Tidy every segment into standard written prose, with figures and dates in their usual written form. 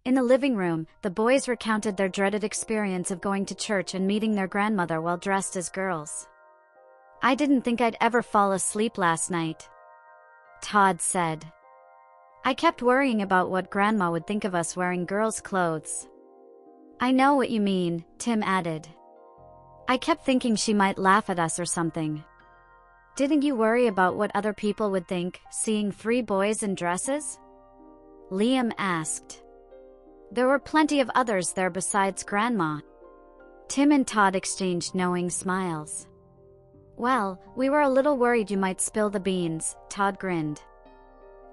In the living room, the boys recounted their dreaded experience of going to church and meeting their grandmother while dressed as girls. "I didn't think I'd ever fall asleep last night," Todd said. "I kept worrying about what Grandma would think of us wearing girls' clothes." "I know what you mean," Tim added. "I kept thinking she might laugh at us or something." "Didn't you worry about what other people would think, seeing 3 boys in dresses?" Liam asked. "There were plenty of others there besides Grandma." Tim and Todd exchanged knowing smiles. "Well, we were a little worried you might spill the beans," Todd grinned.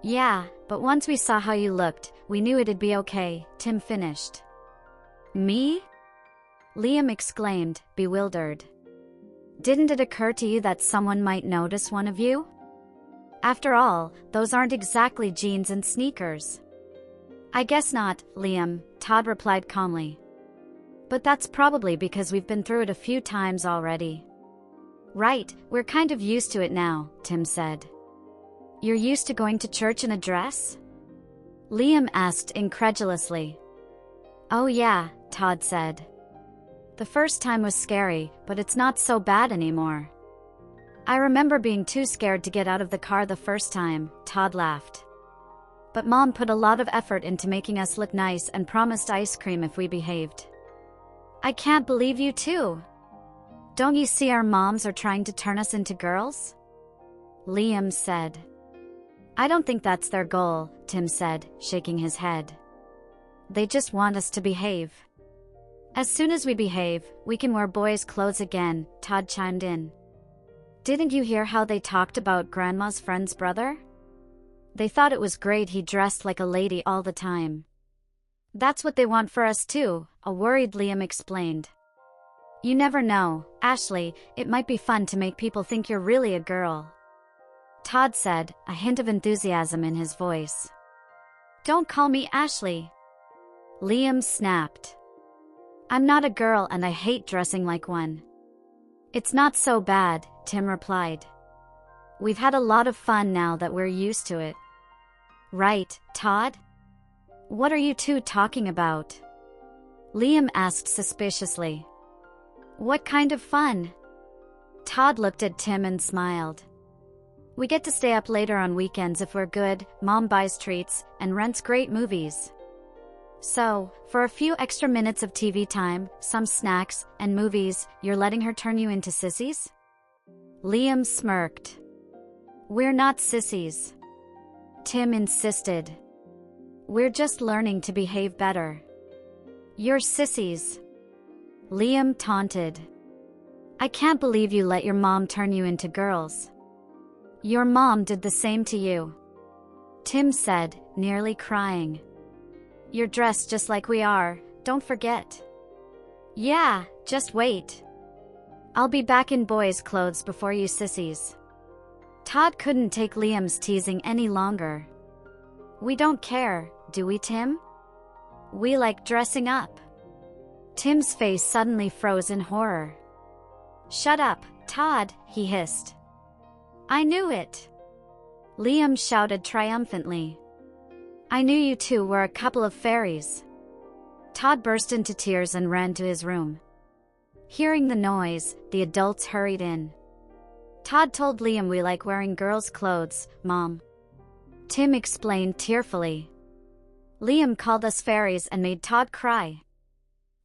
"Yeah, but once we saw how you looked, we knew it'd be okay," Tim finished. "Me?" Liam exclaimed, bewildered. "Didn't it occur to you that someone might notice one of you? After all, those aren't exactly jeans and sneakers." "I guess not, Liam," Todd replied calmly. "But that's probably because we've been through it a few times already." "Right, we're kind of used to it now," Tim said. "You're used to going to church in a dress?" Liam asked incredulously. "Oh yeah," Todd said. "The first time was scary, but it's not so bad anymore." "I remember being too scared to get out of the car the first time," Todd laughed. "But Mom put a lot of effort into making us look nice and promised ice cream if we behaved." "I can't believe you too. Don't you see our moms are trying to turn us into girls?" Liam said. "I don't think that's their goal," Tim said, shaking his head. "They just want us to behave." "As soon as we behave, we can wear boys' clothes again," Todd chimed in. "Didn't you hear how they talked about Grandma's friend's brother? They thought it was great he dressed like a lady all the time." "That's what they want for us too," a worried Liam explained. "You never know, Ashley, it might be fun to make people think you're really a girl," Todd said, a hint of enthusiasm in his voice. "Don't call me Ashley," Liam snapped. "I'm not a girl and I hate dressing like one." "It's not so bad," Tim replied. "We've had a lot of fun now that we're used to it." "Right, Todd? What are you two talking about?" Liam asked suspiciously. "What kind of fun?" Todd looked at Tim and smiled. "We get to stay up later on weekends if we're good, Mom buys treats, and rents great movies. So, for a few extra minutes of TV time, some snacks, and movies, you're letting her turn you into sissies?" Liam smirked. "We're not sissies," Tim insisted. "We're just learning to behave better." "You're sissies," Liam taunted. "I can't believe you let your mom turn you into girls." "Your mom did the same to you," Tim said, nearly crying. "You're dressed just like we are, don't forget." "Yeah, just wait. I'll be back in boys' clothes before you sissies." Todd couldn't take Liam's teasing any longer. "We don't care, do we, Tim? We like dressing up." Tim's face suddenly froze in horror. "Shut up, Todd," he hissed. "I knew it," Liam shouted triumphantly. "I knew you two were a couple of fairies." Todd burst into tears and ran to his room. Hearing the noise, the adults hurried in. "Todd told Liam we like wearing girls' clothes, Mom," Tim explained tearfully. "Liam called us fairies and made Todd cry."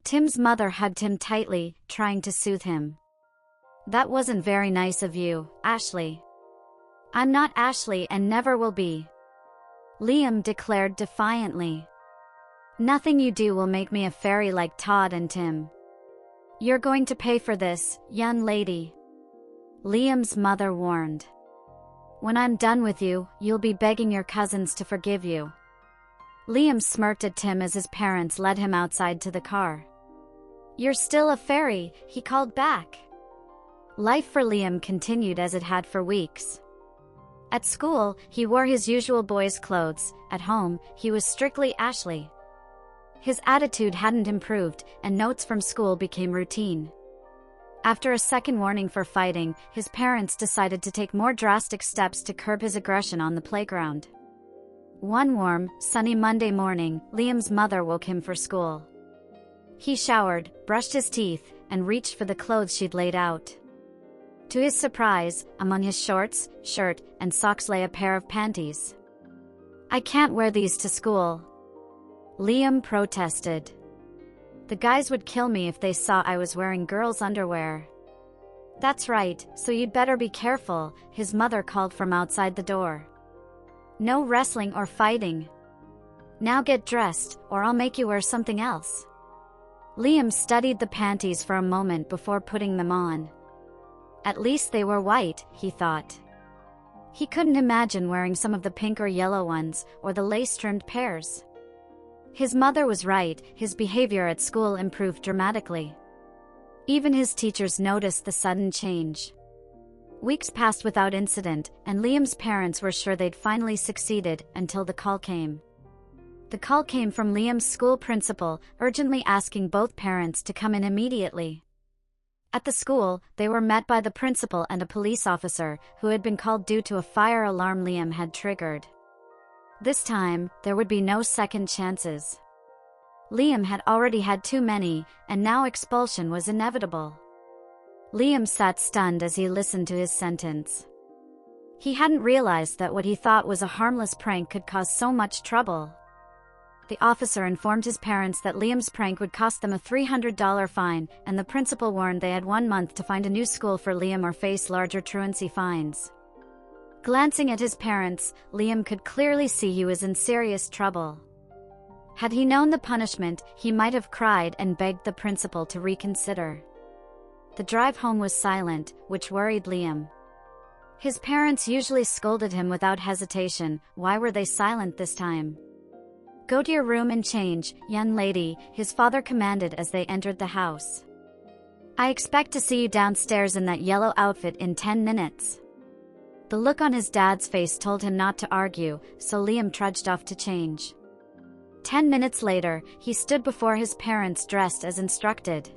Tim's mother hugged him tightly, trying to soothe him. "That wasn't very nice of you, Ashley." "I'm not Ashley and never will be," Liam declared defiantly. "Nothing you do will make me a fairy like Todd and Tim." "You're going to pay for this, young lady," Liam's mother warned. "When I'm done with you, you'll be begging your cousins to forgive you." Liam smirked at Tim as his parents led him outside to the car. "You're still a fairy," he called back. Life for Liam continued as it had for weeks. At school, he wore his usual boy's clothes. At home, he was strictly Ashley. His attitude hadn't improved, and notes from school became routine. After a second warning for fighting, his parents decided to take more drastic steps to curb his aggression on the playground. One warm, sunny Monday morning, Liam's mother woke him for school. He showered, brushed his teeth, and reached for the clothes she'd laid out. To his surprise, among his shorts, shirt, and socks lay a pair of panties. "I can't wear these to school," Liam protested. "The guys would kill me if they saw I was wearing girls' underwear." "That's right, so you'd better be careful," his mother called from outside the door. "No wrestling or fighting. Now get dressed, or I'll make you wear something else." Liam studied the panties for a moment before putting them on. At least they were white, he thought. He couldn't imagine wearing some of the pink or yellow ones, or the lace-trimmed pairs. His mother was right, his behavior at school improved dramatically. Even his teachers noticed the sudden change. Weeks passed without incident, and Liam's parents were sure they'd finally succeeded until the call came. The call came from Liam's school principal, urgently asking both parents to come in immediately. At the school, they were met by the principal and a police officer, who had been called due to a fire alarm Liam had triggered. This time, there would be no second chances. Liam had already had too many, and now expulsion was inevitable. Liam sat stunned as he listened to his sentence. He hadn't realized that what he thought was a harmless prank could cause so much trouble. The officer informed his parents that Liam's prank would cost them a $300 fine, and the principal warned they had 1 month to find a new school for Liam or face larger truancy fines. Glancing at his parents, Liam could clearly see he was in serious trouble. Had he known the punishment, he might have cried and begged the principal to reconsider. The drive home was silent, which worried Liam. His parents usually scolded him without hesitation. Why were they silent this time? "Go to your room and change, young lady," his father commanded as they entered the house. "I expect to see you downstairs in that yellow outfit in 10 minutes. The look on his dad's face told him not to argue, so Liam trudged off to change. 10 minutes later, he stood before his parents dressed as instructed.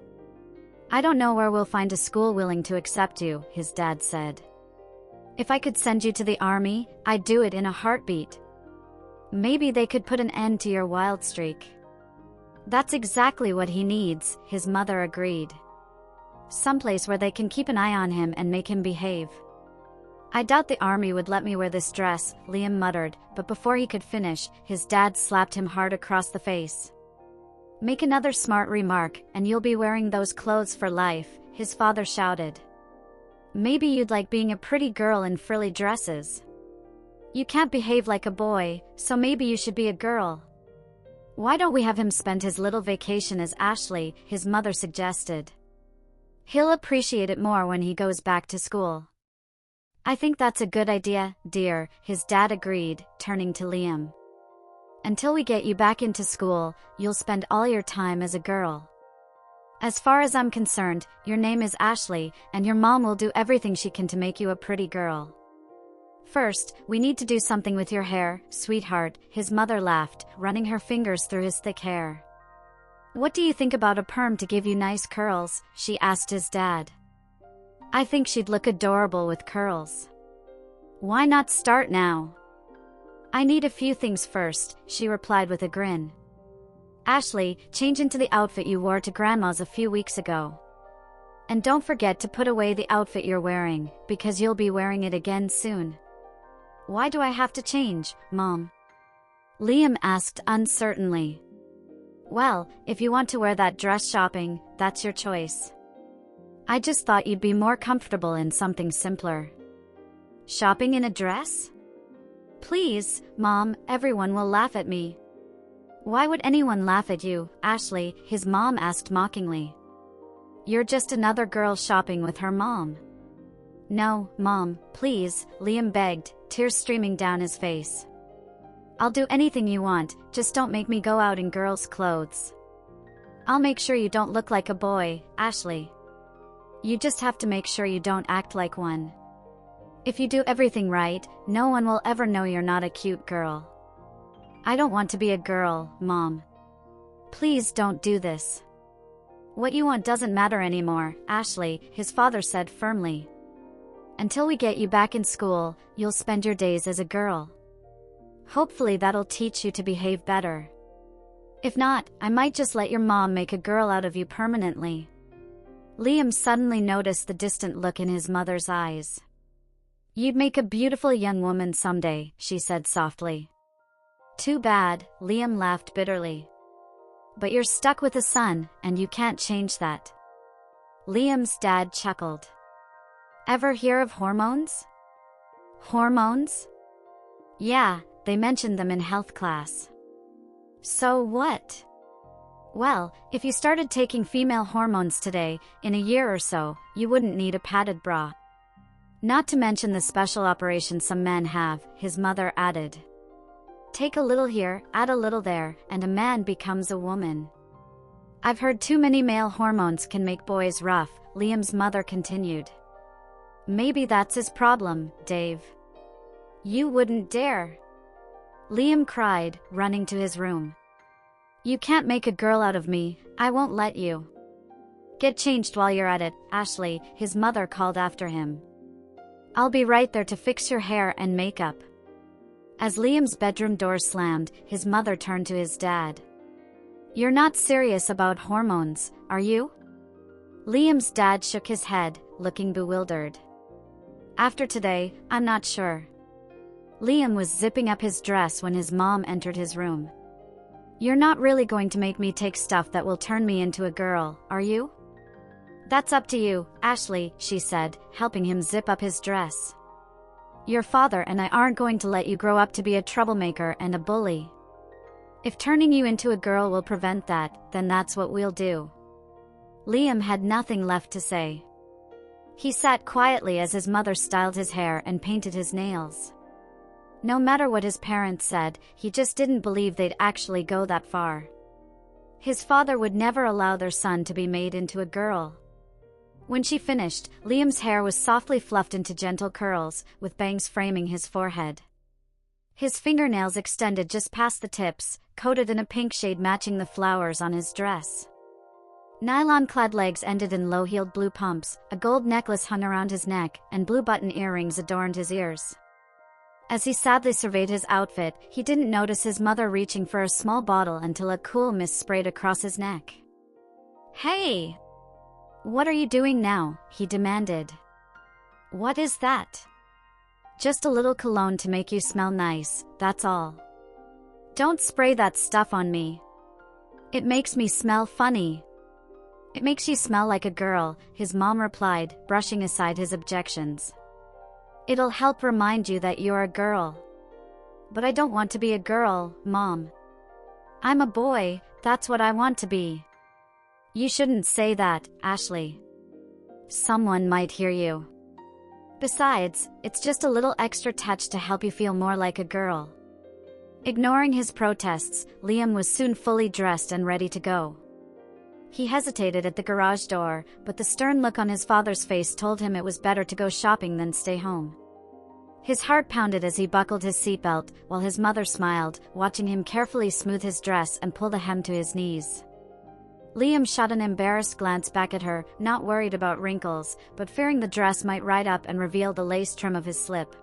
"I don't know where we'll find a school willing to accept you," his dad said. "If I could send you to the army, I'd do it in a heartbeat. Maybe they could put an end to your wild streak." "That's exactly what he needs," his mother agreed. "Someplace where they can keep an eye on him and make him behave." "I doubt the army would let me wear this dress," Liam muttered, but before he could finish, his dad slapped him hard across the face. "Make another smart remark, and you'll be wearing those clothes for life," his father shouted. "Maybe you'd like being a pretty girl in frilly dresses. You can't behave like a boy, so maybe you should be a girl. Why don't we have him spend his little vacation as Ashley," his mother suggested. "He'll appreciate it more when he goes back to school." "I think that's a good idea, dear," his dad agreed, turning to Liam. "Until we get you back into school, you'll spend all your time as a girl. As far as I'm concerned, your name is Ashley, and your mom will do everything she can to make you a pretty girl. First, we need to do something with your hair, sweetheart," his mother laughed, running her fingers through his thick hair. "What do you think about a perm to give you nice curls?" she asked his dad. "I think she'd look adorable with curls." "Why not start now?" "I need a few things first," she replied with a grin. "Ashley, change into the outfit you wore to Grandma's a few weeks ago. And don't forget to put away the outfit you're wearing, because you'll be wearing it again soon." "Why do I have to change, Mom?" Liam asked uncertainly. "Well, if you want to wear that dress shopping, that's your choice. I just thought you'd be more comfortable in something simpler." "Shopping in a dress? Please, Mom, everyone will laugh at me." "Why would anyone laugh at you, Ashley?" his mom asked mockingly. "You're just another girl shopping with her mom." "No, Mom, please," Liam begged, tears streaming down his face. "I'll do anything you want, just don't make me go out in girls' clothes. I'll make sure you don't look like a boy, Ashley. You just have to make sure you don't act like one. If you do everything right, no one will ever know you're not a cute girl." "I don't want to be a girl, Mom. Please don't do this." "What you want doesn't matter anymore, Ashley," his father said firmly. "Until we get you back in school, you'll spend your days as a girl." Hopefully that'll teach you to behave better. If not, I might just let your mom make a girl out of you permanently." Liam suddenly noticed the distant look in his mother's eyes. "You'd make a beautiful young woman someday," she said softly. "Too bad," Liam laughed bitterly. "But you're stuck with a son, and you can't change that." Liam's dad chuckled. "Ever hear of hormones?" "Hormones? Yeah, they mentioned them in health class." "So what?" "Well, if you started taking female hormones today, in a year or so, you wouldn't need a padded bra. Not to mention the special operation some men have," his mother added. "Take a little here, add a little there, and a man becomes a woman." "I've heard too many male hormones can make boys rough," Liam's mother continued. "Maybe that's his problem, Dave." "You wouldn't dare!" Liam cried, running to his room. "You can't make a girl out of me, I won't let you." "Get changed while you're at it, Ashley," his mother called after him. "I'll be right there to fix your hair and makeup." As Liam's bedroom door slammed, his mother turned to his dad. "You're not serious about hormones, are you?" Liam's dad shook his head, looking bewildered. "After today, I'm not sure." Liam was zipping up his dress when his mom entered his room. "You're not really going to make me take stuff that will turn me into a girl, are you?" "That's up to you, Ashley," she said, helping him zip up his dress. "Your father and I aren't going to let you grow up to be a troublemaker and a bully. If turning you into a girl will prevent that, then that's what we'll do." Liam had nothing left to say. He sat quietly as his mother styled his hair and painted his nails. No matter what his parents said, he just didn't believe they'd actually go that far. His father would never allow their son to be made into a girl. When she finished, Liam's hair was softly fluffed into gentle curls, with bangs framing his forehead. His fingernails extended just past the tips, coated in a pink shade matching the flowers on his dress. Nylon-clad legs ended in low-heeled blue pumps, a gold necklace hung around his neck, and blue button earrings adorned his ears. As he sadly surveyed his outfit, he didn't notice his mother reaching for a small bottle until a cool mist sprayed across his neck. "Hey! What are you doing now?" he demanded. "What is that?" "Just a little cologne to make you smell nice, that's all." "Don't spray that stuff on me. It makes me smell funny." "It makes you smell like a girl," his mom replied, brushing aside his objections. "It'll help remind you that you're a girl." "But I don't want to be a girl, Mom. I'm a boy, that's what I want to be." "You shouldn't say that, Ashley. Someone might hear you. Besides, it's just a little extra touch to help you feel more like a girl." Ignoring his protests, Liam was soon fully dressed and ready to go. He hesitated at the garage door, but the stern look on his father's face told him it was better to go shopping than stay home. His heart pounded as he buckled his seatbelt, while his mother smiled, watching him carefully smooth his dress and pull the hem to his knees. Liam shot an embarrassed glance back at her, not worried about wrinkles, but fearing the dress might ride up and reveal the lace trim of his slip.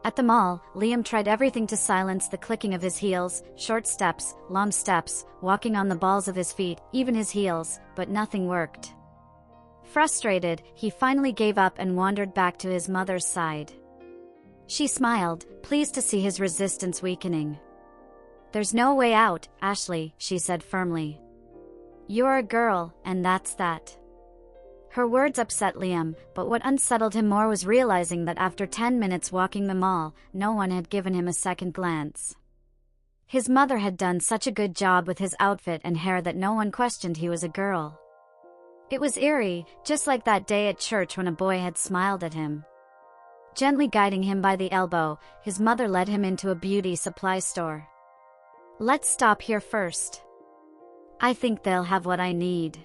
At the mall, Liam tried everything to silence the clicking of his heels, short steps, long steps, walking on the balls of his feet, even his heels, but nothing worked. Frustrated, he finally gave up and wandered back to his mother's side. She smiled, pleased to see his resistance weakening. "There's no way out, Ashley," she said firmly. "You're a girl, and that's that." Her words upset Liam, but what unsettled him more was realizing that after 10 minutes walking the mall, no one had given him a second glance. His mother had done such a good job with his outfit and hair that no one questioned he was a girl. It was eerie, just like that day at church when a boy had smiled at him. Gently guiding him by the elbow, his mother led him into a beauty supply store. "Let's stop here first. I think they'll have what I need."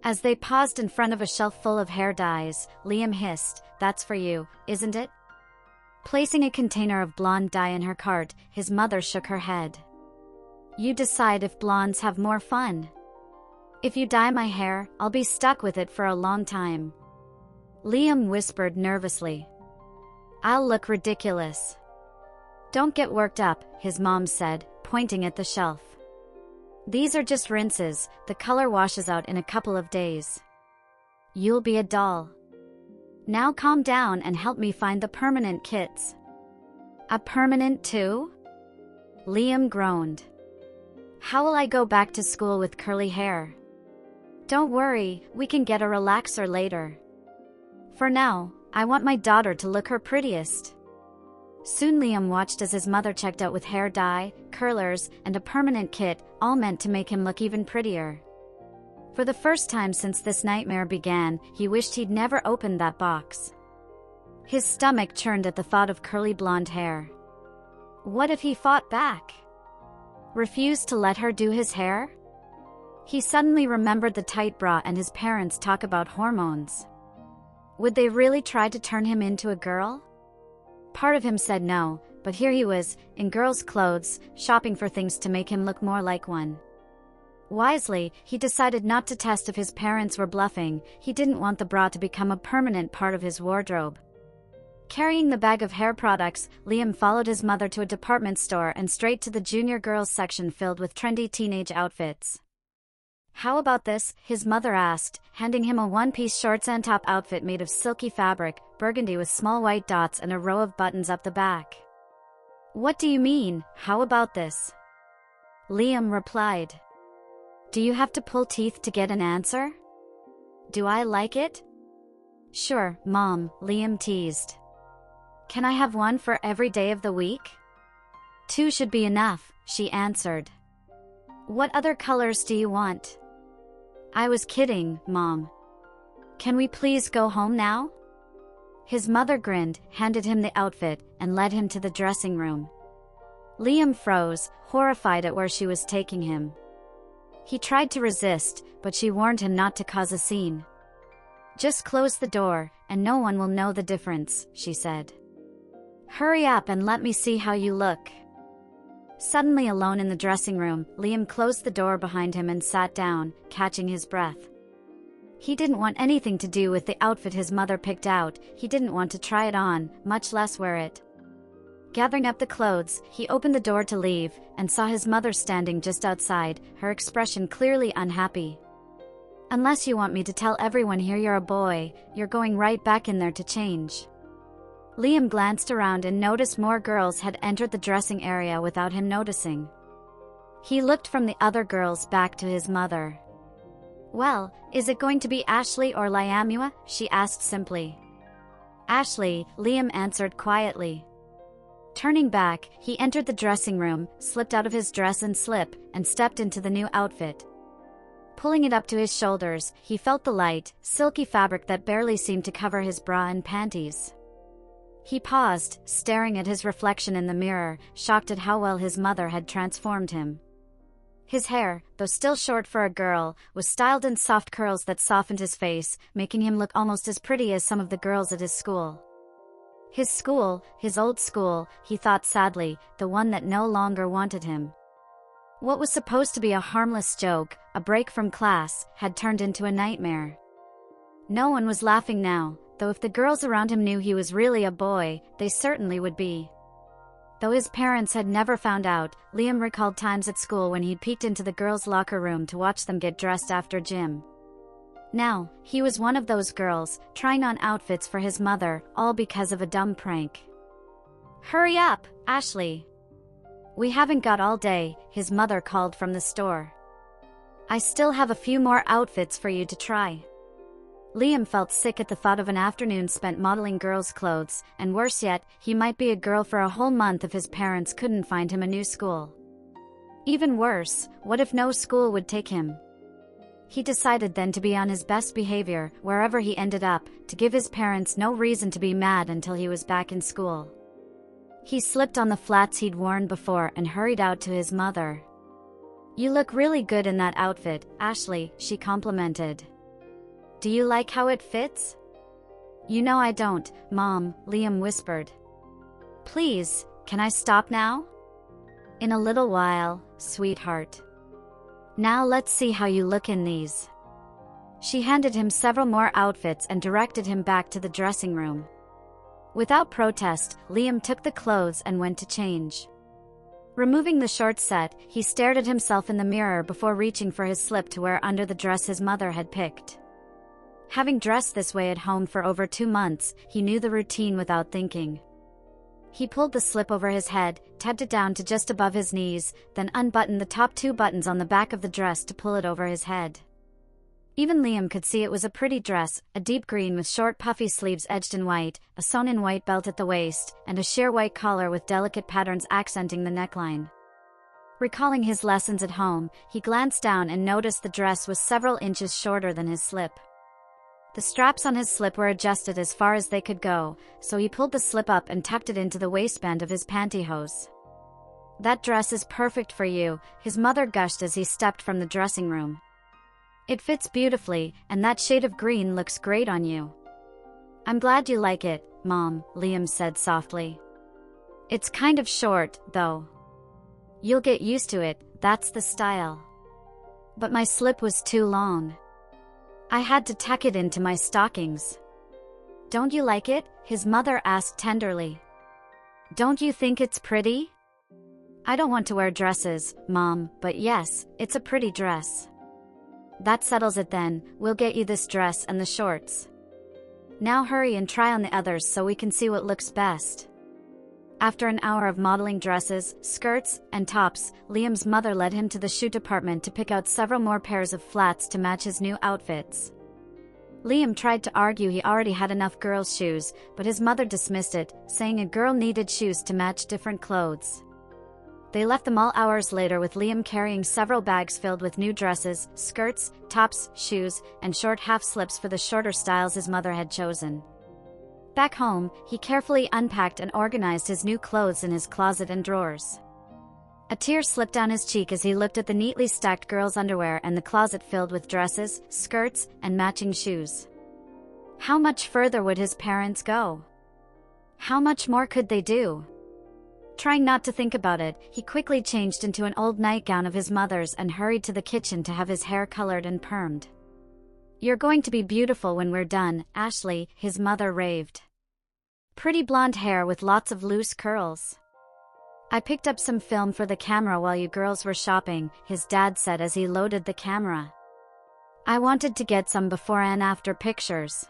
As they paused in front of a shelf full of hair dyes, Liam hissed, "That's for you, isn't it?" Placing a container of blonde dye in her cart, his mother shook her head. "You decide if blondes have more fun. If you dye my hair, I'll be stuck with it for a long time." Liam whispered nervously. "I'll look ridiculous." Don't get worked up, his mom said, pointing at the shelf. These are just rinses, the color washes out in a couple of days. You'll be a doll. Now calm down and help me find the permanent kits. A permanent too? Liam groaned. How will I go back to school with curly hair? Don't worry, we can get a relaxer later. For now, I want my daughter to look her prettiest. Soon Liam watched as his mother checked out with hair dye, curlers, and a permanent kit, all meant to make him look even prettier. For the first time since this nightmare began, he wished he'd never opened that box. His stomach churned at the thought of curly blonde hair. What if he fought back? Refused to let her do his hair? He suddenly remembered the tight bra and his parents' talk about hormones. Would they really try to turn him into a girl? Part of him said no, but here he was, in girl's clothes, shopping for things to make him look more like one. Wisely, he decided not to test if his parents were bluffing. He didn't want the bra to become a permanent part of his wardrobe. Carrying the bag of hair products, Liam followed his mother to a department store and straight to the junior girls section filled with trendy teenage outfits. How about this? His mother asked, handing him a one-piece shorts and top outfit made of silky fabric, burgundy with small white dots and a row of buttons up the back. What do you mean, how about this? Liam replied. Do you have to pull teeth to get an answer? Do I like it? Sure, Mom, Liam teased. Can I have one for every day of the week? 2 should be enough, she answered. What other colors do you want? I was kidding, Mom. Can we please go home now? His mother grinned, handed him the outfit, and led him to the dressing room. Liam froze, horrified at where she was taking him. He tried to resist, but she warned him not to cause a scene. Just close the door, and no one will know the difference, she said. Hurry up and let me see how you look. Suddenly alone in the dressing room, Liam closed the door behind him and sat down, catching his breath. He didn't want anything to do with the outfit his mother picked out. He didn't want to try it on, much less wear it. Gathering up the clothes, he opened the door to leave, and saw his mother standing just outside, her expression clearly unhappy. Unless you want me to tell everyone here you're a boy, you're going right back in there to change. Liam glanced around and noticed more girls had entered the dressing area without him noticing. He looked from the other girls back to his mother. Well, is it going to be Ashley or Liamua? She asked simply. Ashley, Liam answered quietly. Turning back, he entered the dressing room, slipped out of his dress and slip, and stepped into the new outfit. Pulling it up to his shoulders, he felt the light, silky fabric that barely seemed to cover his bra and panties. He paused, staring at his reflection in the mirror, shocked at how well his mother had transformed him. His hair, though still short for a girl, was styled in soft curls that softened his face, making him look almost as pretty as some of the girls at his school. His school, his old school, he thought sadly, the one that no longer wanted him. What was supposed to be a harmless joke, a break from class, had turned into a nightmare. No one was laughing now, though if the girls around him knew he was really a boy, they certainly would be. Though his parents had never found out, Liam recalled times at school when he'd peeked into the girls' locker room to watch them get dressed after gym. Now, he was one of those girls, trying on outfits for his mother, all because of a dumb prank. Hurry up, Ashley. We haven't got all day, his mother called from the store. I still have a few more outfits for you to try. Liam felt sick at the thought of an afternoon spent modeling girls' clothes, and worse yet, he might be a girl for a whole month if his parents couldn't find him a new school. Even worse, what if no school would take him? He decided then to be on his best behavior, wherever he ended up, to give his parents no reason to be mad until he was back in school. He slipped on the flats he'd worn before and hurried out to his mother. You look really good in that outfit, Ashley, she complimented. Do you like how it fits? You know I don't, Mom, Liam whispered. Please, can I stop now? In a little while, sweetheart. Now let's see how you look in these. She handed him several more outfits and directed him back to the dressing room. Without protest, Liam took the clothes and went to change. Removing the short set, he stared at himself in the mirror before reaching for his slip to wear under the dress his mother had picked. Having dressed this way at home for over 2 months, he knew the routine without thinking. He pulled the slip over his head, tapped it down to just above his knees, then unbuttoned the top 2 buttons on the back of the dress to pull it over his head. Even Liam could see it was a pretty dress, a deep green with short puffy sleeves edged in white, a sewn-in white belt at the waist, and a sheer white collar with delicate patterns accenting the neckline. Recalling his lessons at home, he glanced down and noticed the dress was several inches shorter than his slip. The straps on his slip were adjusted as far as they could go, so he pulled the slip up and tucked it into the waistband of his pantyhose. "That dress is perfect for you," his mother gushed as he stepped from the dressing room. "It fits beautifully, and that shade of green looks great on you." "I'm glad you like it, Mom," Liam said softly. "It's kind of short, though. You'll get used to it, that's the style." "But my slip was too long. I had to tuck it into my stockings." "Don't you like it?" his mother asked tenderly. "Don't you think it's pretty?" "I don't want to wear dresses, Mom, but yes, it's a pretty dress." "That settles it then, we'll get you this dress and the shorts. Now hurry and try on the others so we can see what looks best." After an hour of modeling dresses, skirts, and tops, Liam's mother led him to the shoe department to pick out several more pairs of flats to match his new outfits. Liam tried to argue he already had enough girls' shoes, but his mother dismissed it, saying a girl needed shoes to match different clothes. They left them all hours later with Liam carrying several bags filled with new dresses, skirts, tops, shoes, and short half-slips for the shorter styles his mother had chosen. Back home, he carefully unpacked and organized his new clothes in his closet and drawers. A tear slipped down his cheek as he looked at the neatly stacked girls' underwear and the closet filled with dresses, skirts, and matching shoes. How much further would his parents go? How much more could they do? Trying not to think about it, he quickly changed into an old nightgown of his mother's and hurried to the kitchen to have his hair colored and permed. "You're going to be beautiful when we're done, Ashley," his mother raved. "Pretty blonde hair with lots of loose curls." "I picked up some film for the camera while you girls were shopping," his dad said as he loaded the camera. "I wanted to get some before and after pictures."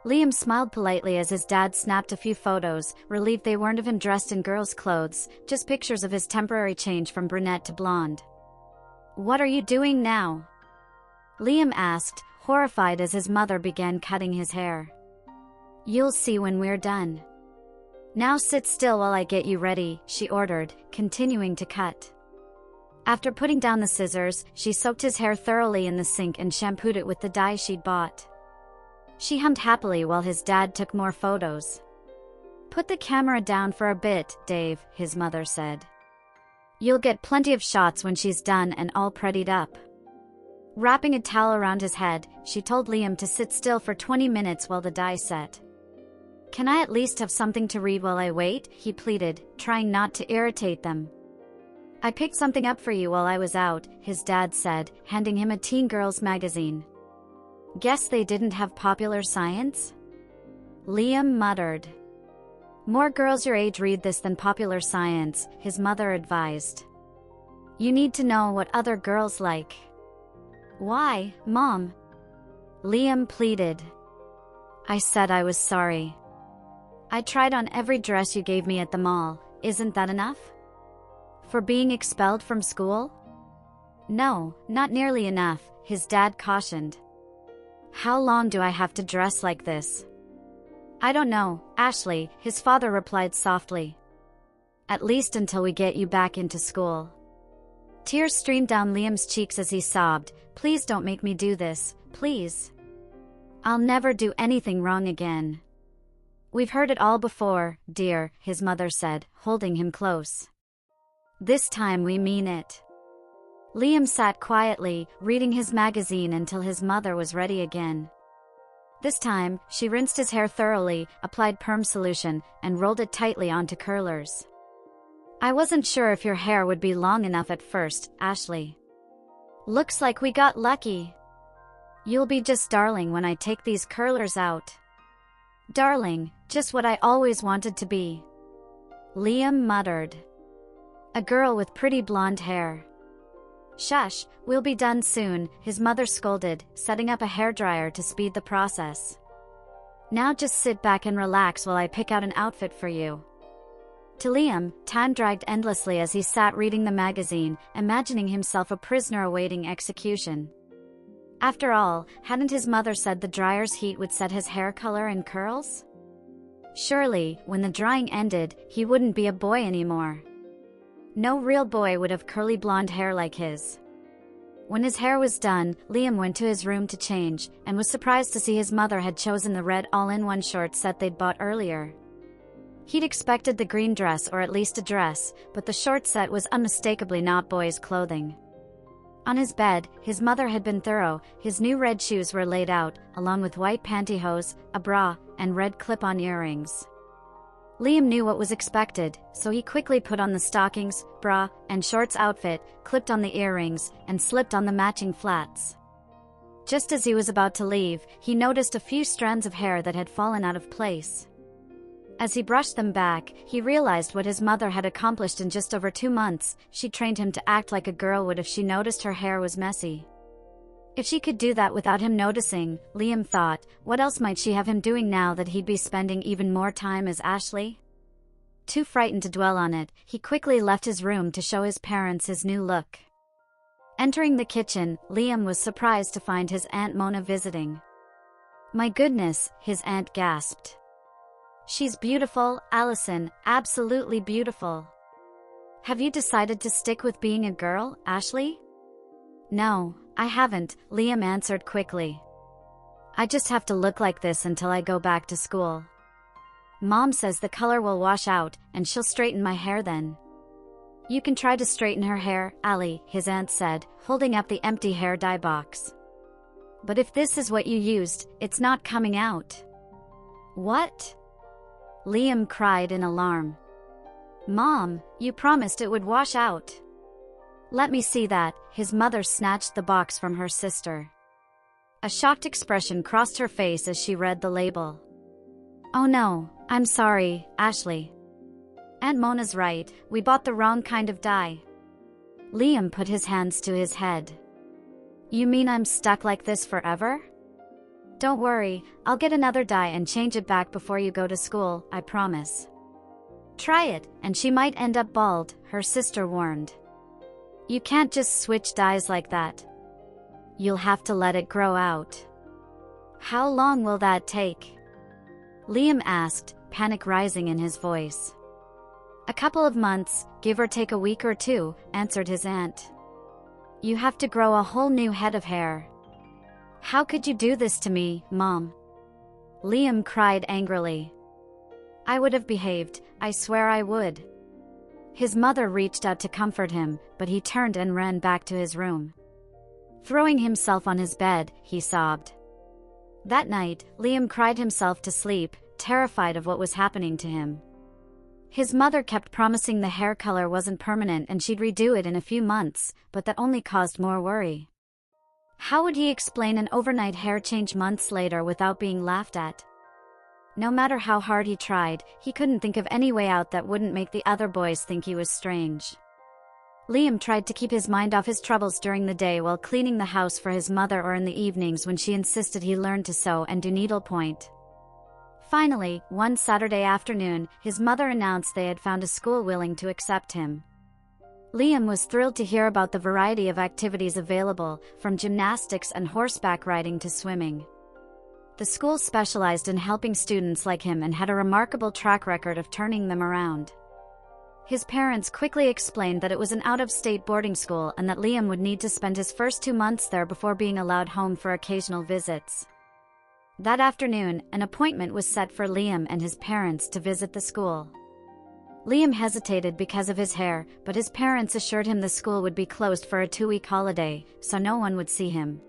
Liam smiled politely as his dad snapped a few photos, relieved they weren't of him dressed in girls' clothes, just pictures of his temporary change from brunette to blonde. "What are you doing now?" Liam asked, horrified as his mother began cutting his hair. "You'll see when we're done. Now sit still while I get you ready," she ordered, continuing to cut. After putting down the scissors, she soaked his hair thoroughly in the sink and shampooed it with the dye she'd bought. She hummed happily while his dad took more photos. "Put the camera down for a bit, Dave," his mother said. "You'll get plenty of shots when she's done and all prettied up." Wrapping a towel around his head, she told Liam to sit still for 20 minutes while the dye set. "Can I at least have something to read while I wait?" he pleaded, trying not to irritate them. "I picked something up for you while I was out," his dad said, handing him a teen girls magazine. "Guess they didn't have Popular Science?" Liam muttered. "More girls your age read this than Popular Science," his mother advised. "You need to know what other girls like." "Why, Mom?" Liam pleaded. "I said I was sorry. I tried on every dress you gave me at the mall. Isn't that enough? For being expelled from school?" "No, not nearly enough," his dad cautioned. "How long do I have to dress like this?" "I don't know, Ashley," his father replied softly. "At least until we get you back into school." Tears streamed down Liam's cheeks as he sobbed, "Please don't make me do this, please. I'll never do anything wrong again." "We've heard it all before, dear," his mother said, holding him close. "This time we mean it." Liam sat quietly, reading his magazine until his mother was ready again. This time, she rinsed his hair thoroughly, applied perm solution, and rolled it tightly onto curlers. "I wasn't sure if your hair would be long enough at first, Ashley. Looks like we got lucky. You'll be just darling when I take these curlers out." "Darling, Just what I always wanted to be. Liam muttered. A girl with pretty blonde hair. Shush, we'll be done soon, his mother scolded, setting up a hairdryer to speed the process. Now just sit back and relax while I pick out an outfit for you. To Liam, time dragged endlessly as he sat reading the magazine, imagining himself a prisoner awaiting execution. After all, hadn't his mother said the dryer's heat would set his hair color in curls? Surely, when the drying ended, he wouldn't be a boy anymore. No real boy would have curly blonde hair like his. When his hair was done, Liam went to his room to change, and was surprised to see his mother had chosen the red all-in-one short set they'd bought earlier. He'd expected the green dress or at least a dress, but the short set was unmistakably not boys' clothing. On his bed, his mother had been thorough. His new red shoes were laid out, along with white pantyhose, a bra, and red clip-on earrings. Liam knew what was expected, so he quickly put on the stockings, bra, and shorts outfit, clipped on the earrings, and slipped on the matching flats. Just as he was about to leave, he noticed a few strands of hair that had fallen out of place. As he brushed them back, he realized what his mother had accomplished in just over 2 months. She trained him to act like a girl would if she noticed her hair was messy. If she could do that without him noticing, Liam thought, what else might she have him doing now that he'd be spending even more time as Ashley? Too frightened to dwell on it, he quickly left his room to show his parents his new look. Entering the kitchen, Liam was surprised to find his Aunt Mona visiting. My goodness, his aunt gasped. She's beautiful, Allison, absolutely beautiful. Have you decided to stick with being a girl, Ashley? No, I haven't, Liam answered quickly. I just have to look like this until I go back to school. Mom says the color will wash out, and she'll straighten my hair then. You can try to straighten her hair, Allie, his aunt said, holding up the empty hair dye box. But if this is what you used, it's not coming out. What? Liam cried in alarm. Mom, you promised it would wash out. Let me see that, his mother snatched the box from her sister. A shocked expression crossed her face as she read the label. Oh no, I'm sorry, Ashley. Aunt Mona's right, we bought the wrong kind of dye. Liam put his hands to his head. You mean I'm stuck like this forever? Don't worry, I'll get another dye and change it back before you go to school, I promise. Try it, and she might end up bald, her sister warned. You can't just switch dyes like that. You'll have to let it grow out. How long will that take? Liam asked, panic rising in his voice. A couple of months, give or take a week or 2, answered his aunt. You have to grow a whole new head of hair. How could you do this to me, Mom? Liam cried angrily. I would have behaved, I swear I would. His mother reached out to comfort him, but he turned and ran back to his room. Throwing himself on his bed, he sobbed. That night, Liam cried himself to sleep, terrified of what was happening to him. His mother kept promising the hair color wasn't permanent and she'd redo it in a few months, but that only caused more worry. How would he explain an overnight hair change months later without being laughed at? No matter how hard he tried, he couldn't think of any way out that wouldn't make the other boys think he was strange. Liam tried to keep his mind off his troubles during the day while cleaning the house for his mother or in the evenings when she insisted he learn to sew and do needlepoint. Finally, one Saturday afternoon, his mother announced they had found a school willing to accept him. Liam was thrilled to hear about the variety of activities available, from gymnastics and horseback riding to swimming. The school specialized in helping students like him and had a remarkable track record of turning them around. His parents quickly explained that it was an out-of-state boarding school and that Liam would need to spend his first 2 months there before being allowed home for occasional visits. That afternoon, an appointment was set for Liam and his parents to visit the school. Liam hesitated because of his hair, but his parents assured him the school would be closed for a 2-week holiday, so no one would see him.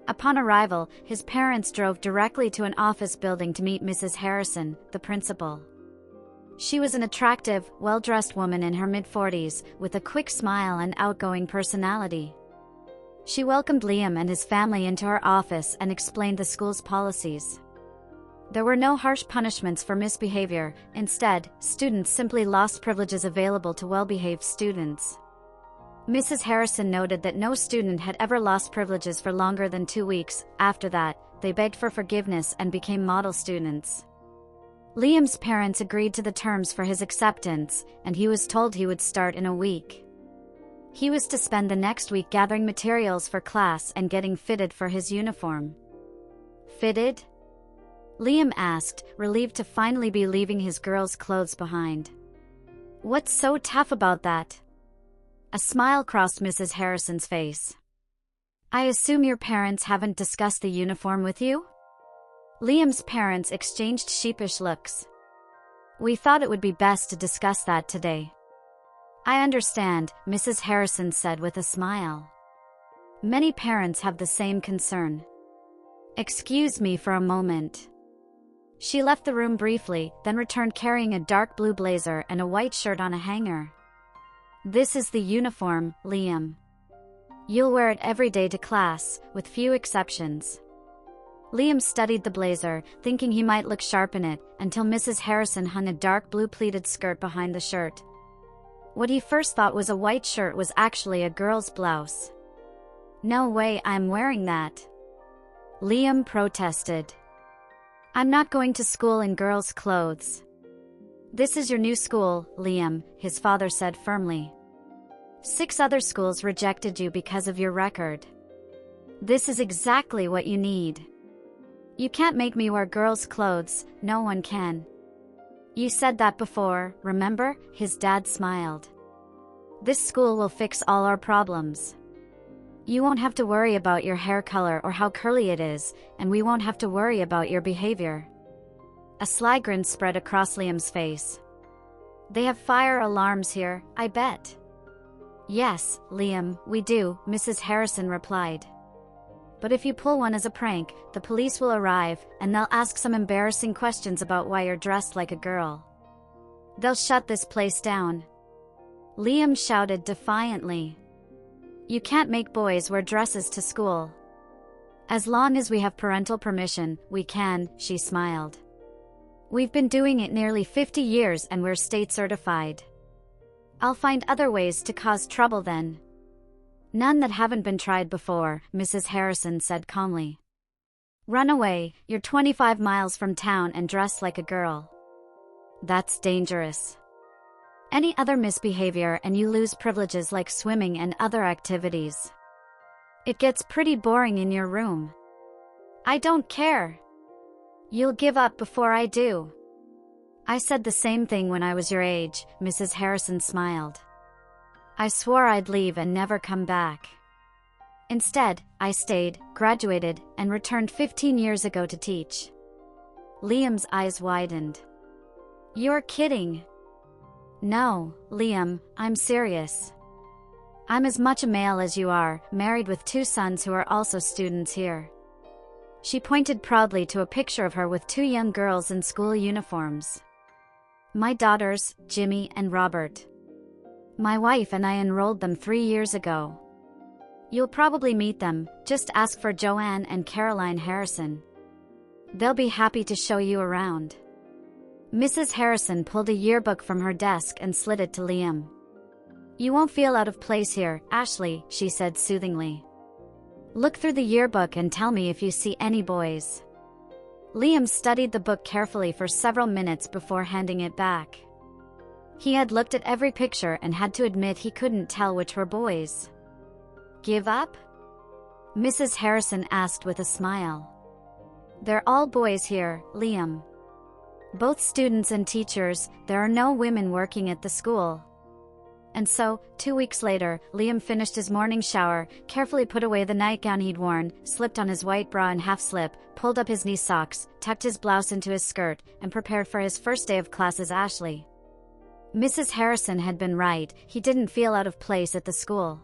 Upon arrival, his parents drove directly to an office building to meet Mrs. Harrison, the principal. She was an attractive, well-dressed woman in her mid-40s, with a quick smile and outgoing personality. She welcomed Liam and his family into her office and explained the school's policies. There were no harsh punishments for misbehavior. Instead, students simply lost privileges available to well-behaved students. Mrs. Harrison noted that no student had ever lost privileges for longer than 2 weeks. After that, they begged for forgiveness and became model students. Liam's parents agreed to the terms for his acceptance, and he was told he would start in a week. He was to spend the next week gathering materials for class and getting fitted for his uniform. Fitted? Liam asked, relieved to finally be leaving his girl's clothes behind. What's so tough about that? A smile crossed Mrs. Harrison's face. I assume your parents haven't discussed the uniform with you? Liam's parents exchanged sheepish looks. We thought it would be best to discuss that today. I understand, Mrs. Harrison said with a smile. Many parents have the same concern. Excuse me for a moment. She left the room briefly, then returned carrying a dark blue blazer and a white shirt on a hanger. This is the uniform, Liam. You'll wear it every day to class, with few exceptions. Liam studied the blazer, thinking he might look sharp in it, until Mrs. Harrison hung a dark blue pleated skirt behind the shirt. What he first thought was a white shirt was actually a girl's blouse. No way I'm wearing that. Liam protested. I'm not going to school in girls' clothes. This is your new school, Liam, his father said firmly. 6 other schools rejected you because of your record. This is exactly what you need. You can't make me wear girls' clothes, no one can. You said that before, remember? His dad smiled. This school will fix all our problems. You won't have to worry about your hair color or how curly it is, and we won't have to worry about your behavior. A sly grin spread across Liam's face. They have fire alarms here, I bet. Yes, Liam, we do, Mrs. Harrison replied. But if you pull one as a prank, the police will arrive, and they'll ask some embarrassing questions about why you're dressed like a girl. They'll shut this place down. Liam shouted defiantly. You can't make boys wear dresses to school. As long as we have parental permission, we can, she smiled. We've been doing it nearly 50 years and we're state certified. I'll find other ways to cause trouble then. None that haven't been tried before, Mrs. Harrison said calmly. Run away, you're 25 miles from town and dressed like a girl. That's dangerous. Any other misbehavior and you lose privileges like swimming and other activities. It gets pretty boring in your room. I don't care. You'll give up before I do. I said the same thing when I was your age, Mrs. Harrison smiled. I swore I'd leave and never come back. Instead, I stayed, graduated, and returned 15 years ago to teach. Liam's eyes widened. You're kidding. No, Liam, I'm serious. I'm as much a male as you are, married with 2 sons who are also students here. She pointed proudly to a picture of her with 2 young girls in school uniforms. My daughters, Jimmy and Robert. My wife and I enrolled them 3 years ago. You'll probably meet them, just ask for Joanne and Caroline Harrison. They'll be happy to show you around. Mrs. Harrison pulled a yearbook from her desk and slid it to Liam. You won't feel out of place here, Ashley, she said soothingly. Look through the yearbook and tell me if you see any boys. Liam studied the book carefully for several minutes before handing it back. He had looked at every picture and had to admit he couldn't tell which were boys. Give up? Mrs. Harrison asked with a smile. They're all boys here, Liam. Both students and teachers, there are no women working at the school. And so, 2 weeks later, Liam finished his morning shower, carefully put away the nightgown he'd worn, slipped on his white bra and half-slip, pulled up his knee socks, tucked his blouse into his skirt, and prepared for his first day of class as Ashley. Mrs. Harrison had been right, he didn't feel out of place at the school.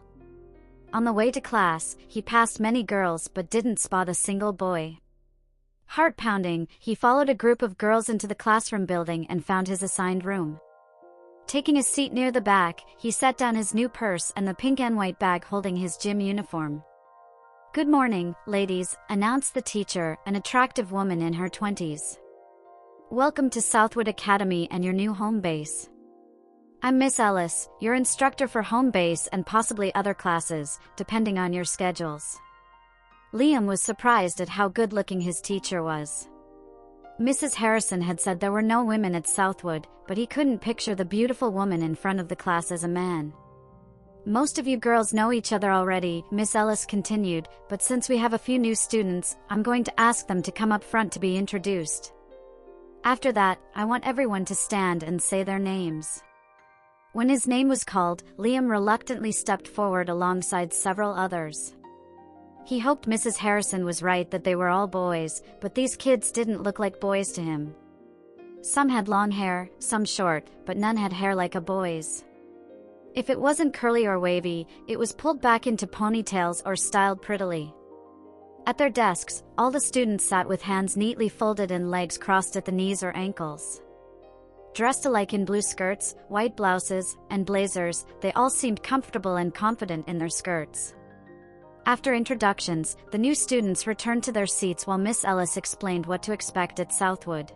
On the way to class, he passed many girls but didn't spot a single boy. Heart-pounding, he followed a group of girls into the classroom building and found his assigned room. Taking a seat near the back, he set down his new purse and the pink and white bag holding his gym uniform. Good morning, ladies, announced the teacher, an attractive woman in her 20s. Welcome to Southwood Academy and your new home base. I'm Miss Ellis, your instructor for home base and possibly other classes, depending on your schedules. Liam was surprised at how good-looking his teacher was. Mrs. Harrison had said there were no women at Southwood, but he couldn't picture the beautiful woman in front of the class as a man. Most of you girls know each other already, Miss Ellis continued, but since we have a few new students, I'm going to ask them to come up front to be introduced. After that, I want everyone to stand and say their names. When his name was called, Liam reluctantly stepped forward alongside several others. He hoped Mrs. Harrison was right that they were all boys, but these kids didn't look like boys to him. Some had long hair, some short, but none had hair like a boy's. If it wasn't curly or wavy, it was pulled back into ponytails or styled prettily. At their desks, all the students sat with hands neatly folded and legs crossed at the knees or ankles. Dressed alike in blue skirts, white blouses, and blazers, they all seemed comfortable and confident in their skirts. After introductions, the new students returned to their seats while Miss Ellis explained what to expect at Southwood.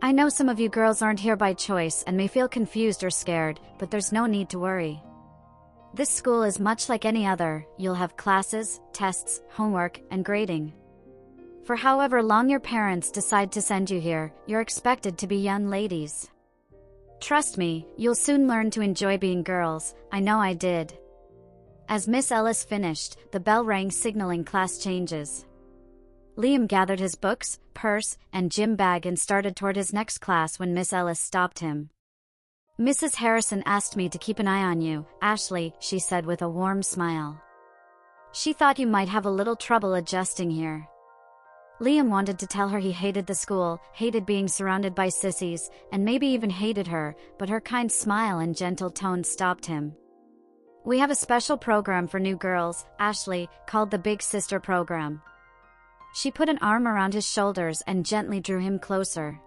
I know some of you girls aren't here by choice and may feel confused or scared, but there's no need to worry. This school is much like any other. You'll have classes, tests, homework, and grading. For however long your parents decide to send you here, you're expected to be young ladies. Trust me, you'll soon learn to enjoy being girls. I know I did. As Miss Ellis finished, the bell rang signaling class changes. Liam gathered his books, purse, and gym bag and started toward his next class when Miss Ellis stopped him. Mrs. Harrison asked me to keep an eye on you, Ashley, she said with a warm smile. She thought you might have a little trouble adjusting here. Liam wanted to tell her he hated the school, hated being surrounded by sissies, and maybe even hated her, but her kind smile and gentle tone stopped him. We have a special program for new girls, Ashley, called the Big Sister Program. She put an arm around his shoulders and gently drew him closer.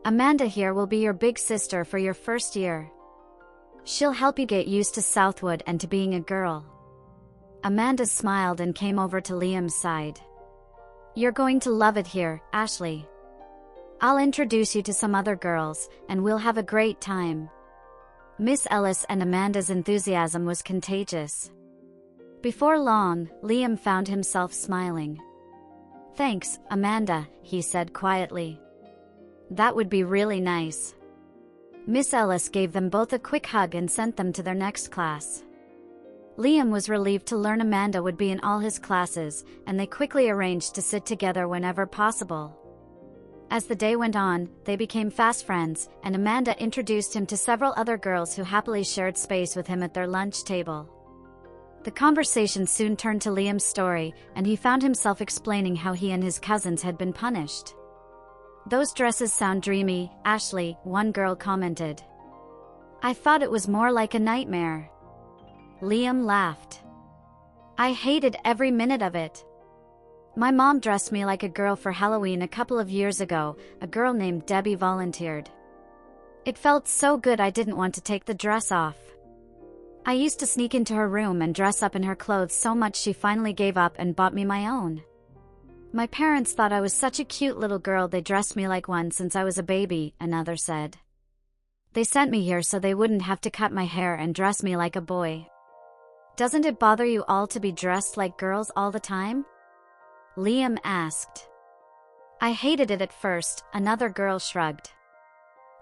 Amanda here will be your big sister for your first year. She'll help you get used to Southwood and to being a girl. Amanda smiled and came over to Liam's side. You're going to love it here, Ashley. I'll introduce you to some other girls, and we'll have a great time. Miss Ellis and Amanda's enthusiasm was contagious. Before long, Liam found himself smiling. Thanks, Amanda, he said quietly. That would be really nice. Miss Ellis gave them both a quick hug and sent them to their next class. Liam was relieved to learn Amanda would be in all his classes, and they quickly arranged to sit together whenever possible. As the day went on, they became fast friends, and Amanda introduced him to several other girls who happily shared space with him at their lunch table. The conversation soon turned to Liam's story, and he found himself explaining how he and his cousins had been punished. Those dresses sound dreamy, Ashley, one girl commented. I thought it was more like a nightmare. Liam laughed. I hated every minute of it. My mom dressed me like a girl for Halloween a couple of years ago. A girl named Debbie volunteered. It felt so good I didn't want to take the dress off. I used to sneak into her room and dress up in her clothes so much she finally gave up and bought me my own. My parents thought I was such a cute little girl they dressed me like one since I was a baby, another said. They sent me here so they wouldn't have to cut my hair and dress me like a boy. Doesn't it bother you all to be dressed like girls all the time? Liam asked. I hated it at first, another girl shrugged.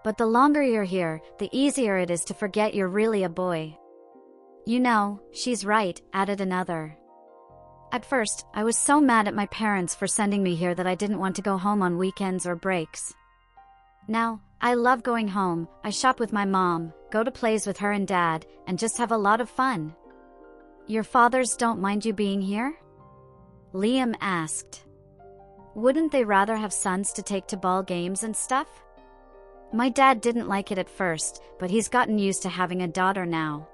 But the longer you're here, the easier it is to forget you're really a boy. You know, she's right, added another. At first, I was so mad at my parents for sending me here that I didn't want to go home on weekends or breaks. Now, I love going home. I shop with my mom, go to plays with her and dad, and just have a lot of fun. Your fathers don't mind you being here? Liam asked. Wouldn't they rather have sons to take to ball games and stuff? My dad didn't like it at first, but he's gotten used to having a daughter now.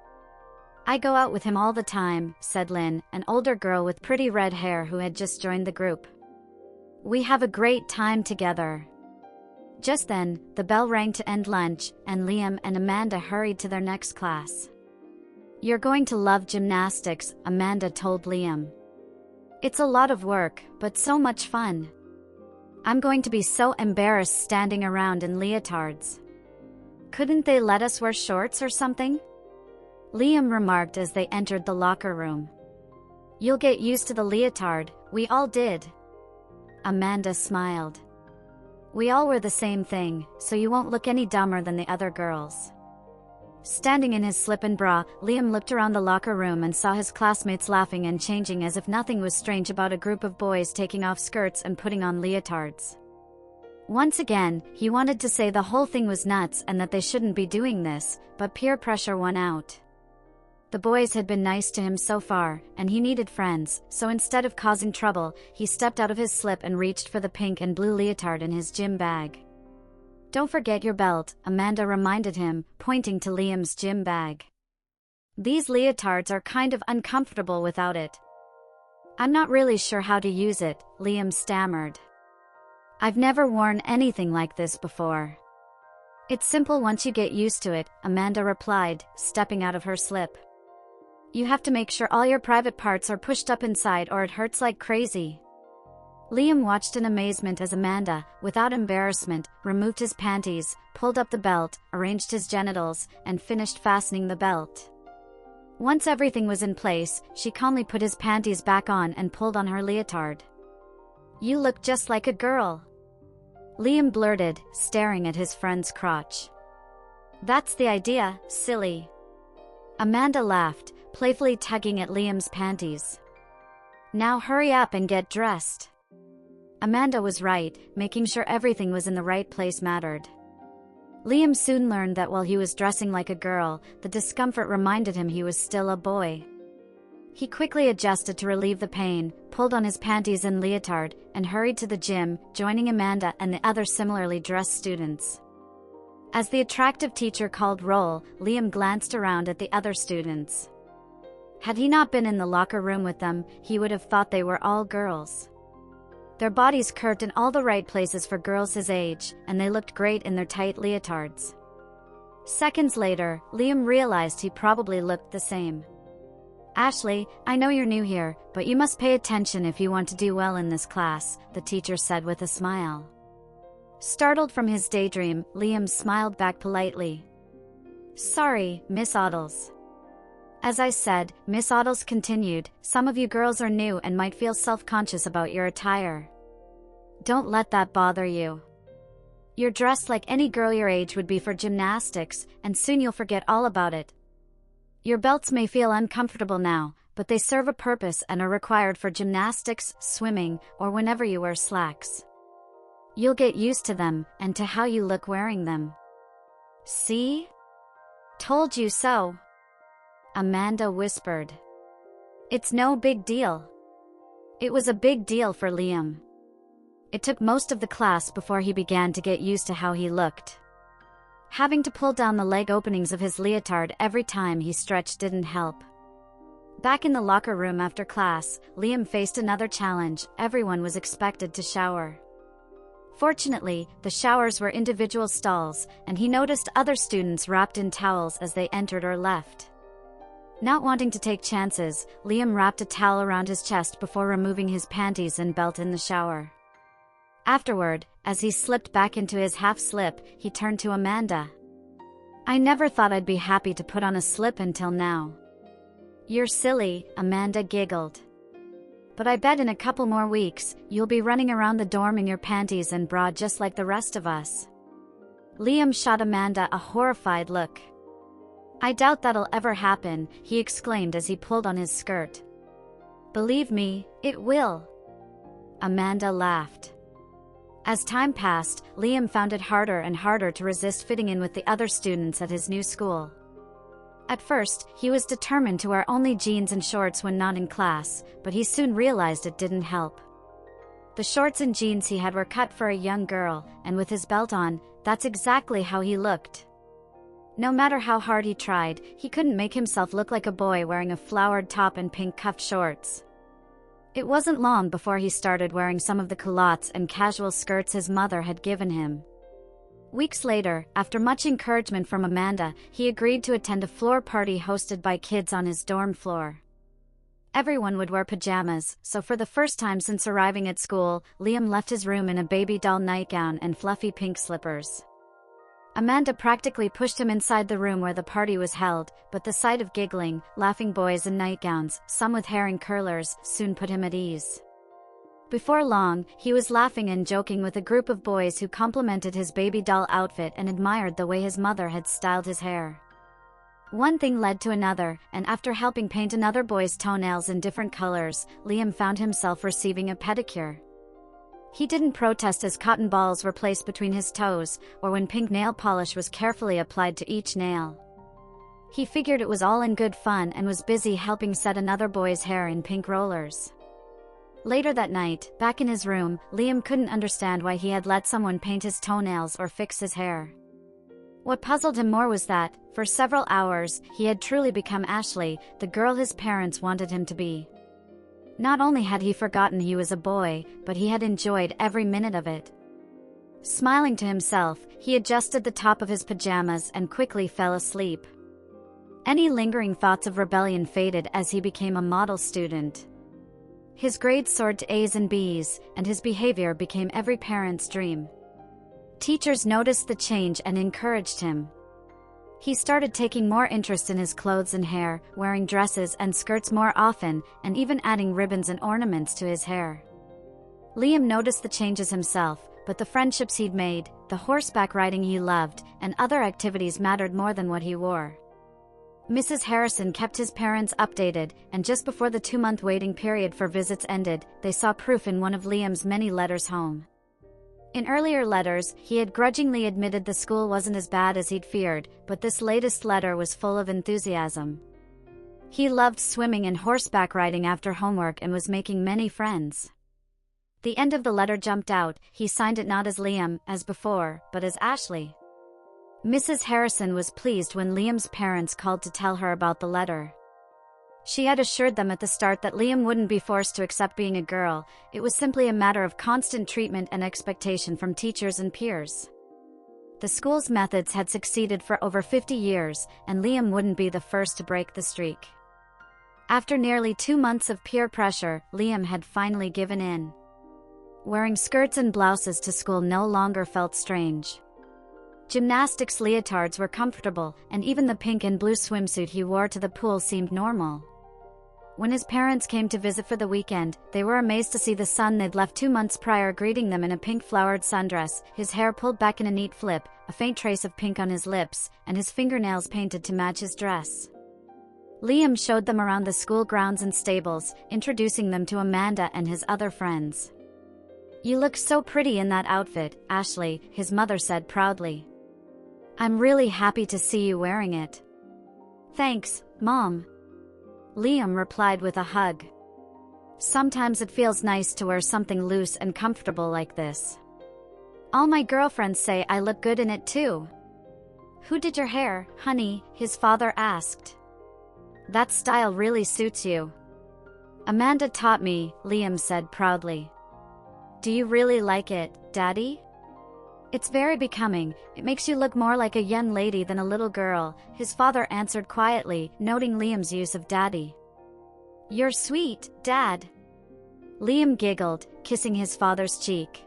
I go out with him all the time, said Lynn, an older girl with pretty red hair who had just joined the group. We have a great time together. Just then, the bell rang to end lunch, and Liam and Amanda hurried to their next class. You're going to love gymnastics, Amanda told Liam. It's a lot of work, but so much fun. I'm going to be so embarrassed standing around in leotards. Couldn't they let us wear shorts or something? Liam remarked as they entered the locker room. You'll get used to the leotard, we all did. Amanda smiled. We all wear the same thing, so you won't look any dumber than the other girls. Standing in his slip and bra, Liam looked around the locker room and saw his classmates laughing and changing as if nothing was strange about a group of boys taking off skirts and putting on leotards. Once again, he wanted to say the whole thing was nuts and that they shouldn't be doing this, but peer pressure won out. The boys had been nice to him so far, and he needed friends, so instead of causing trouble, he stepped out of his slip and reached for the pink and blue leotard in his gym bag. Don't forget your belt, Amanda reminded him, pointing to Liam's gym bag. These leotards are kind of uncomfortable without it. I'm not really sure how to use it, Liam stammered. I've never worn anything like this before. It's simple once you get used to it, Amanda replied, stepping out of her slip. You have to make sure all your private parts are pushed up inside or it hurts like crazy. Liam watched in amazement as Amanda, without embarrassment, removed his panties, pulled up the belt, arranged his genitals, and finished fastening the belt. Once everything was in place, she calmly put his panties back on and pulled on her leotard. You look just like a girl. Liam blurted, staring at his friend's crotch. That's the idea, silly. Amanda laughed, playfully tugging at Liam's panties. Now hurry up and get dressed. Amanda was right, making sure everything was in the right place mattered. Liam soon learned that while he was dressing like a girl, the discomfort reminded him he was still a boy. He quickly adjusted to relieve the pain, pulled on his panties and leotard, and hurried to the gym, joining Amanda and the other similarly dressed students. As the attractive teacher called roll, Liam glanced around at the other students. Had he not been in the locker room with them, he would have thought they were all girls. Their bodies curved in all the right places for girls his age, and they looked great in their tight leotards. Seconds later, Liam realized he probably looked the same. Ashley, I know you're new here, but you must pay attention if you want to do well in this class, the teacher said with a smile. Startled from his daydream, Liam smiled back politely. Sorry, Miss Oddles. As I said, Miss Oddles continued, some of you girls are new and might feel self-conscious about your attire. Don't let that bother you. You're dressed like any girl your age would be for gymnastics, and soon you'll forget all about it. Your belts may feel uncomfortable now, but they serve a purpose and are required for gymnastics, swimming, or whenever you wear slacks. You'll get used to them, and to how you look wearing them. See? Told you so. Amanda whispered. It's no big deal. It was a big deal for Liam. It took most of the class before he began to get used to how he looked. Having to pull down the leg openings of his leotard every time he stretched didn't help. Back in the locker room after class, Liam faced another challenge. Everyone was expected to shower. Fortunately, the showers were individual stalls, and he noticed other students wrapped in towels as they entered or left. Not wanting to take chances, Liam wrapped a towel around his chest before removing his panties and belt in the shower. Afterward, as he slipped back into his half-slip, he turned to Amanda. I never thought I'd be happy to put on a slip until now. You're silly, Amanda giggled. But I bet in a couple more weeks, you'll be running around the dorm in your panties and bra just like the rest of us. Liam shot Amanda a horrified look. I doubt that'll ever happen, he exclaimed as he pulled on his skirt. Believe me, it will. Amanda laughed. As time passed, Liam found it harder and harder to resist fitting in with the other students at his new school. At first, he was determined to wear only jeans and shorts when not in class, but he soon realized it didn't help. The shorts and jeans he had were cut for a young girl, and with his belt on, that's exactly how he looked. No matter how hard he tried, he couldn't make himself look like a boy wearing a flowered top and pink cuffed shorts. It wasn't long before he started wearing some of the culottes and casual skirts his mother had given him. Weeks later, after much encouragement from Amanda, he agreed to attend a floor party hosted by kids on his dorm floor. Everyone would wear pajamas, so for the first time since arriving at school, Liam left his room in a baby doll nightgown and fluffy pink slippers. Amanda practically pushed him inside the room where the party was held, but the sight of giggling, laughing boys in nightgowns, some with hair in curlers, soon put him at ease. Before long, he was laughing and joking with a group of boys who complimented his baby doll outfit and admired the way his mother had styled his hair. One thing led to another, and after helping paint another boy's toenails in different colors, Liam found himself receiving a pedicure. He didn't protest as cotton balls were placed between his toes, or when pink nail polish was carefully applied to each nail. He figured it was all in good fun and was busy helping set another boy's hair in pink rollers. Later that night, back in his room, Liam couldn't understand why he had let someone paint his toenails or fix his hair. What puzzled him more was that, for several hours, he had truly become Ashley, the girl his parents wanted him to be. Not only had he forgotten he was a boy, but he had enjoyed every minute of it. Smiling to himself, he adjusted the top of his pajamas and quickly fell asleep. Any lingering thoughts of rebellion faded as he became a model student. His grades soared to A's and B's, and his behavior became every parent's dream. Teachers noticed the change and encouraged him. He started taking more interest in his clothes and hair, wearing dresses and skirts more often, and even adding ribbons and ornaments to his hair. Liam noticed the changes himself, but the friendships he'd made, the horseback riding he loved, and other activities mattered more than what he wore. Mrs. Harrison kept his parents updated, and just before the 2-month waiting period for visits ended, they saw proof in one of Liam's many letters home. In earlier letters, he had grudgingly admitted the school wasn't as bad as he'd feared, but this latest letter was full of enthusiasm. He loved swimming and horseback riding after homework and was making many friends. The end of the letter jumped out. He signed it not as Liam, as before, but as Ashley. Mrs. Harrison was pleased when Liam's parents called to tell her about the letter. She had assured them at the start that Liam wouldn't be forced to accept being a girl. It was simply a matter of constant treatment and expectation from teachers and peers. The school's methods had succeeded for over 50 years, and Liam wouldn't be the first to break the streak. After nearly 2 months of peer pressure, Liam had finally given in. Wearing skirts and blouses to school no longer felt strange. Gymnastics leotards were comfortable, and even the pink and blue swimsuit he wore to the pool seemed normal. When his parents came to visit for the weekend, they were amazed to see the son they'd left 2 months prior greeting them in a pink flowered sundress, his hair pulled back in a neat flip, a faint trace of pink on his lips, and his fingernails painted to match his dress. Liam showed them around the school grounds and stables, introducing them to Amanda and his other friends. "You look so pretty in that outfit, Ashley," his mother said proudly. "I'm really happy to see you wearing it." "Thanks, Mom," Liam replied with a hug. "Sometimes it feels nice to wear something loose and comfortable like this. All my girlfriends say I look good in it too." "Who did your hair, honey?" his father asked. "That style really suits you." "Amanda taught me," Liam said proudly. "Do you really like it, Daddy?" "It's very becoming. It makes you look more like a young lady than a little girl," his father answered quietly, noting Liam's use of Daddy. "You're sweet, Dad." Liam giggled, kissing his father's cheek.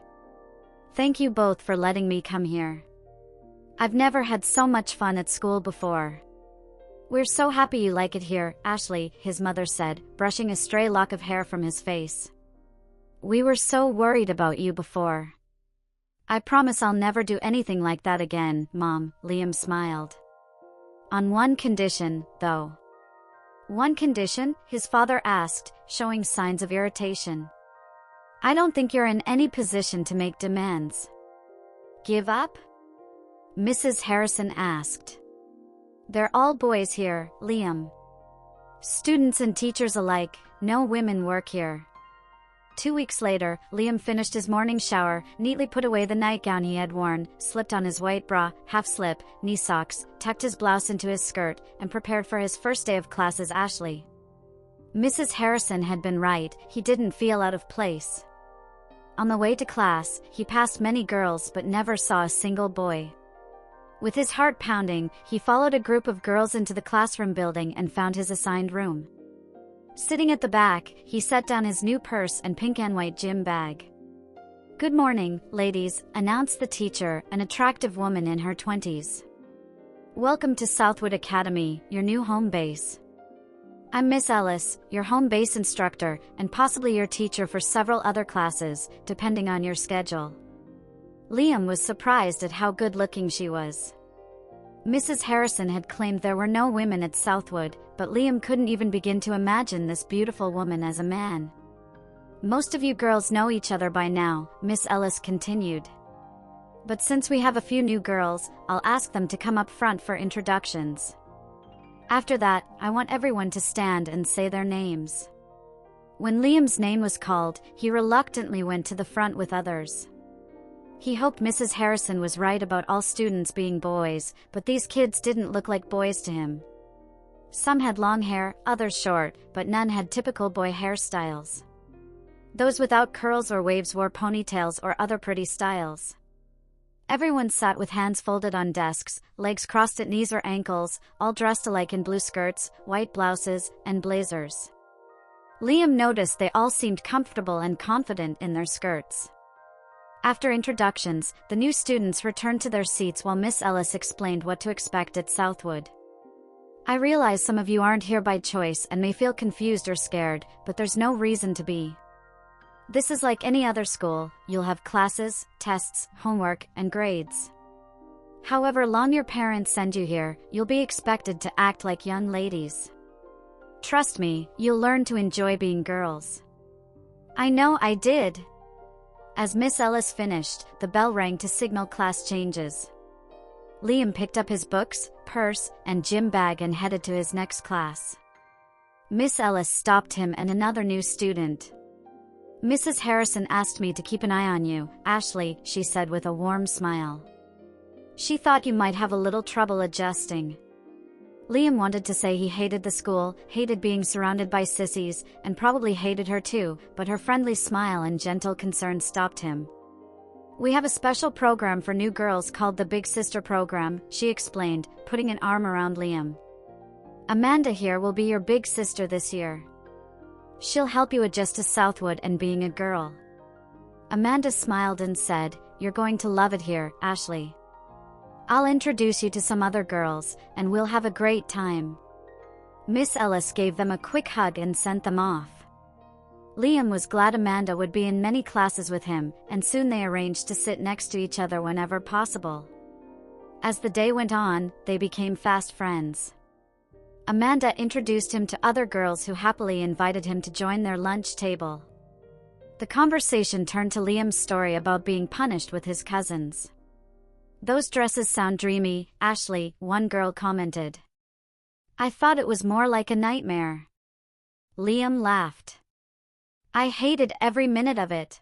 "Thank you both for letting me come here. I've never had so much fun at school before." "We're so happy you like it here, Ashley," his mother said, brushing a stray lock of hair from his face. "We were so worried about you before." "I promise I'll never do anything like that again, Mom," Liam smiled. "On one condition, though." "One condition?" his father asked, showing signs of irritation. "I don't think you're in any position to make demands." "Give up?" Mrs. Harrison asked. "They're all boys here, Liam. Students and teachers alike, no women work here." 2 weeks later, Liam finished his morning shower, neatly put away the nightgown he had worn, slipped on his white bra, half-slip, knee socks, tucked his blouse into his skirt, and prepared for his first day of class as Ashley. Mrs. Harrison had been right, he didn't feel out of place. On the way to class, he passed many girls but never saw a single boy. With his heart pounding, he followed a group of girls into the classroom building and found his assigned room. Sitting at the back, he set down his new purse and pink and white gym bag. "Good morning, ladies," announced the teacher, an attractive woman in her 20s. "Welcome to Southwood Academy, your new home base. I'm Miss Ellis, your home base instructor, and possibly your teacher for several other classes, depending on your schedule." Liam was surprised at how good-looking she was. Mrs. Harrison had claimed there were no women at Southwood, but Liam couldn't even begin to imagine this beautiful woman as a man. "Most of you girls know each other by now," Miss Ellis continued. "But since we have a few new girls, I'll ask them to come up front for introductions. After that, I want everyone to stand and say their names." When Liam's name was called, he reluctantly went to the front with others. He hoped Mrs. Harrison was right about all students being boys, but these kids didn't look like boys to him. Some had long hair, others short, but none had typical boy hairstyles. Those without curls or waves wore ponytails or other pretty styles. Everyone sat with hands folded on desks, legs crossed at knees or ankles, all dressed alike in blue skirts, white blouses, and blazers. Liam noticed they all seemed comfortable and confident in their skirts. After introductions, the new students returned to their seats while Miss Ellis explained what to expect at Southwood. "I realize some of you aren't here by choice and may feel confused or scared, but there's no reason to be. This is like any other school. You'll have classes, tests, homework, and grades. However long your parents send you here, you'll be expected to act like young ladies. Trust me, you'll learn to enjoy being girls." "I know I did." As Miss Ellis finished, the bell rang to signal class changes. Liam picked up his books, purse, and gym bag and headed to his next class. Miss Ellis stopped him and another new student. "Mrs. Harrison asked me to keep an eye on you, Ashley," she said with a warm smile. "She thought you might have a little trouble adjusting." Liam wanted to say he hated the school, hated being surrounded by sissies, and probably hated her too, but her friendly smile and gentle concern stopped him. "We have a special program for new girls called the Big Sister Program," she explained, putting an arm around Liam. "Amanda here will be your big sister this year. She'll help you adjust to Southwood and being a girl." Amanda smiled and said, "You're going to love it here, Ashley. I'll introduce you to some other girls, and we'll have a great time." Miss Ellis gave them a quick hug and sent them off. Liam was glad Amanda would be in many classes with him, and soon they arranged to sit next to each other whenever possible. As the day went on, they became fast friends. Amanda introduced him to other girls who happily invited him to join their lunch table. The conversation turned to Liam's story about being punished with his cousins. "Those dresses sound dreamy, Ashley," one girl commented. "I thought it was more like a nightmare." Liam laughed. "I hated every minute of it.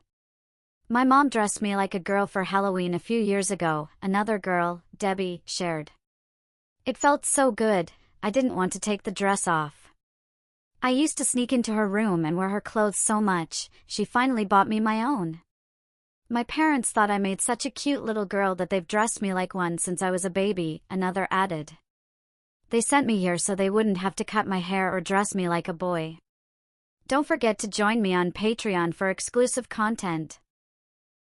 My mom dressed me like a girl for Halloween a few years ago," another girl, Debbie, shared. "It felt so good, I didn't want to take the dress off. I used to sneak into her room and wear her clothes so much, she finally bought me my own. My parents thought I made such a cute little girl that they've dressed me like one since I was a baby," another added. "They sent me here so they wouldn't have to cut my hair or dress me like a boy. Don't forget to join me on Patreon for exclusive content."